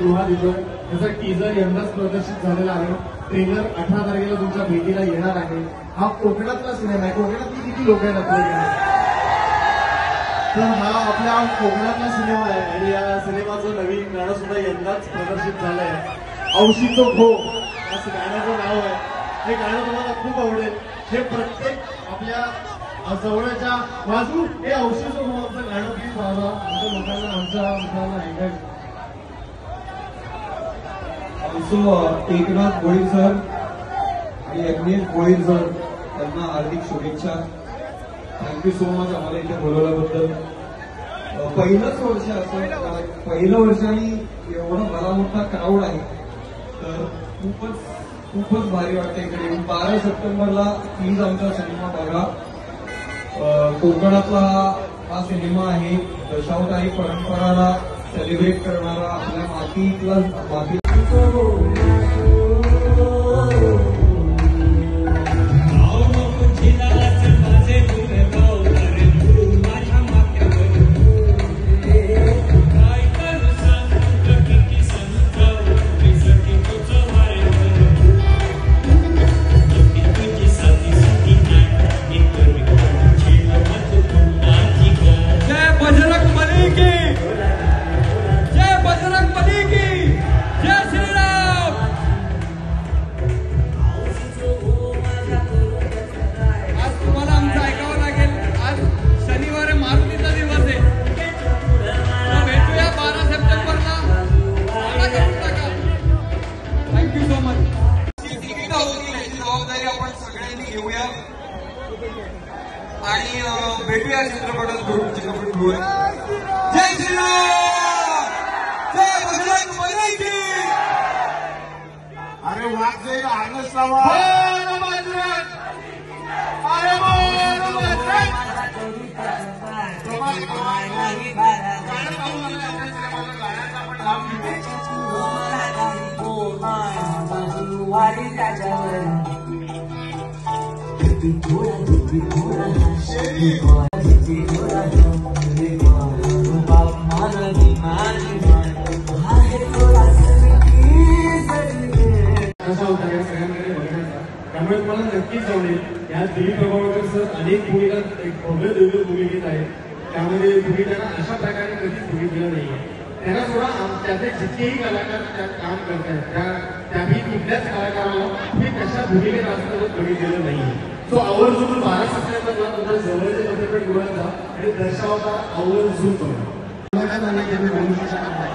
चित्रपटगृहात येतोय. त्याचा टीजर यंदाच प्रदर्शित झालेला आहे. ट्रेलर 18 तारखेला तुमच्या भेटीला येणार आहे. हा कोकणातला सिनेमा आहे. कोकणातली किती लोक आहेत आपल्याकडे? तर हा आपल्या कोकणातला सिनेमा आहे आणि या सिनेमाचं नवीन गाणं सुद्धा यंदाच प्रदर्शित झालंय. औशीचो खो असं गाण्याचं नाव आहे. हे गाणं तुम्हाला खूप आवडेल. हे प्रत्येक आपल्या जवळच्या बाजू हे औशीचो खो आमचं गाणं प्लीज व्हावं. आमच्या लोकांना आमच्या मित्रांना ऐकायचं. एकनाथ गोळी सर आणि अग्नेश गोळी सर त्यांना हार्दिक शुभेच्छा. थँक्यू सो मच आम्हाला इथे बोलवल्याबद्दल. पहिलंच वर्ष असं पहिलं वर्ष आणि एवढा भला मोठा क्राऊड आहे तर खूपच भारी वाटतं इकडे. 12 सप्टेंबरला प्लीज आमचा सिनेमा बघा. कोकणातला हा सिनेमा आहे. दशावतारी परंपराला सेलिब्रेट करणारा आपल्या मातीतला माती आणि भेटूया चित्रपटगृह. जय श्रीराम, जय बजरंग बली की. अरे वाघ जाईल आनंद लावा. त्यामुळे मला नक्कीच आवडेल. या दिलीप प्रभावळकर सर अनेक भूमिका भव्य दिव्य भूमिकेत आहेत. त्यामध्ये तुम्ही त्यांना अशा प्रकारे कधीच बघितलेलं नाहीये. त्यांना थोडा त्याचे जितकेही कलाकार त्यात काम करतात त्याही कुठल्याच कलाकाराला तुम्ही कशा भूमिकेत असताना बघितलेलं नाहीये. सो आवर्जून 12 सप्टेंबरला तुमच्या जवळच्या चित्रपटगृहात जा आणि दर्शवता आवर्जून बघा. बोलू शकत नाही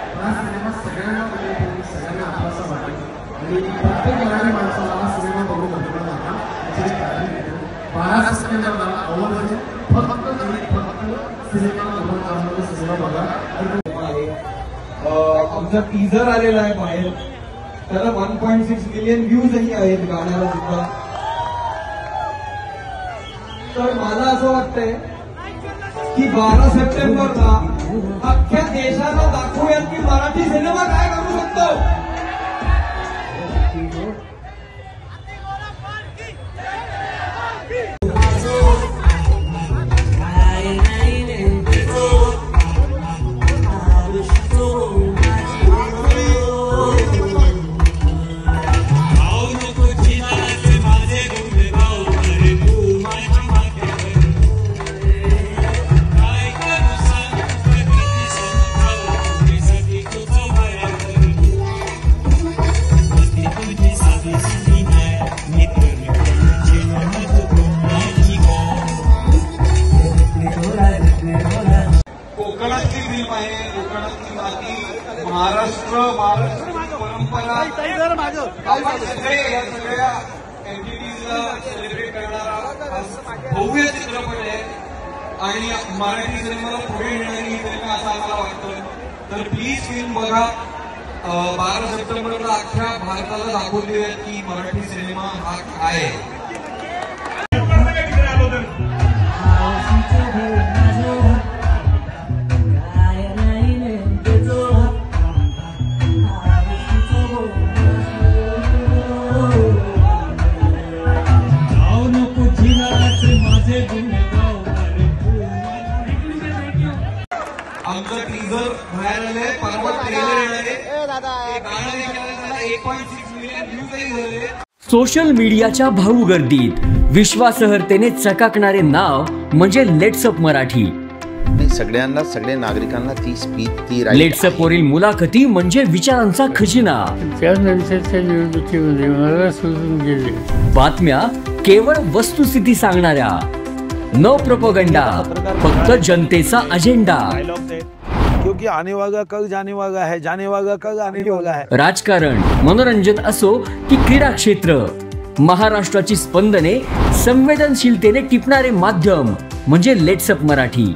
पण सगळ्यांना सगळ्यांना आपलासा वाटेल आणि प्रत्येक मराठी माणसाला हा सिनेमा बघून बघितला जाता याची खात्री देतो. 12 सप्टेंबरला आवर्जून फक्त सिनेमा बघा. आमचा टीजर आलेला आहे बाहेर. त्याला 1.6 मिलियन व्ह्यूजही आहेत गाण्याला सुद्धा. तर मला असं वाटतंय की 12 सप्टेंबरला अख्ख्या देशाला दाखवूयात की मराठी सिनेमा काय करू शकतो. कोकणातली फिल्म आहे. कोकणातली माती, महाराष्ट्र परंपरा या सगळ्या एंटिटीजला सेलिब्रेट करणारा भव्य चित्रपट आहे आणि मराठी सिनेमाला पुढे नेणारी ही फिल्म असं आम्हाला वाटतं. तर प्लीज फिल्म बघा. 12 सप्टेंबरला अख्ख्या भारताला दाखवून देऊया की मराठी सिनेमा हा काय आहे. कुछ सोशल मीडियाच्या भाऊ गर्दीत विश्वासार्हतेने चकाकणारे नाव म्हणजे लेट्सअप मराठी. सगळ्यांना, सगळ्या नागरिकांना ती स्पीच, ती लेट्सअप वरील मुलाखती म्हणजे विचारांचा खजिना. त्यानंतरच्या निवडणुकीमध्ये मला सोडून गेले. बातम्या केवळ वस्तुस्थिती सांगणाऱ्या, न प्रोपगंडा, फक्त जनतेचा अजेंडा. क्योंकि आने वाला कल जाने वाला है, जाने वाला कल आने वाला है. राजकारण, मनोरंजन असो की क्रीडा क्षेत्र, महाराष्ट्राची स्पंदने संवेदनशीलतेने टिपणारे माध्यम म्हणजे लेट्सअप मराठी.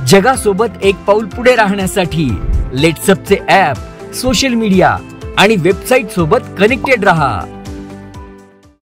जगासोबत एक पाऊल पुढे राहण्यासाठी लेट्सअपचे ॲप, सोशल मीडिया आणि वेबसाईट सोबत कनेक्टेड रहा.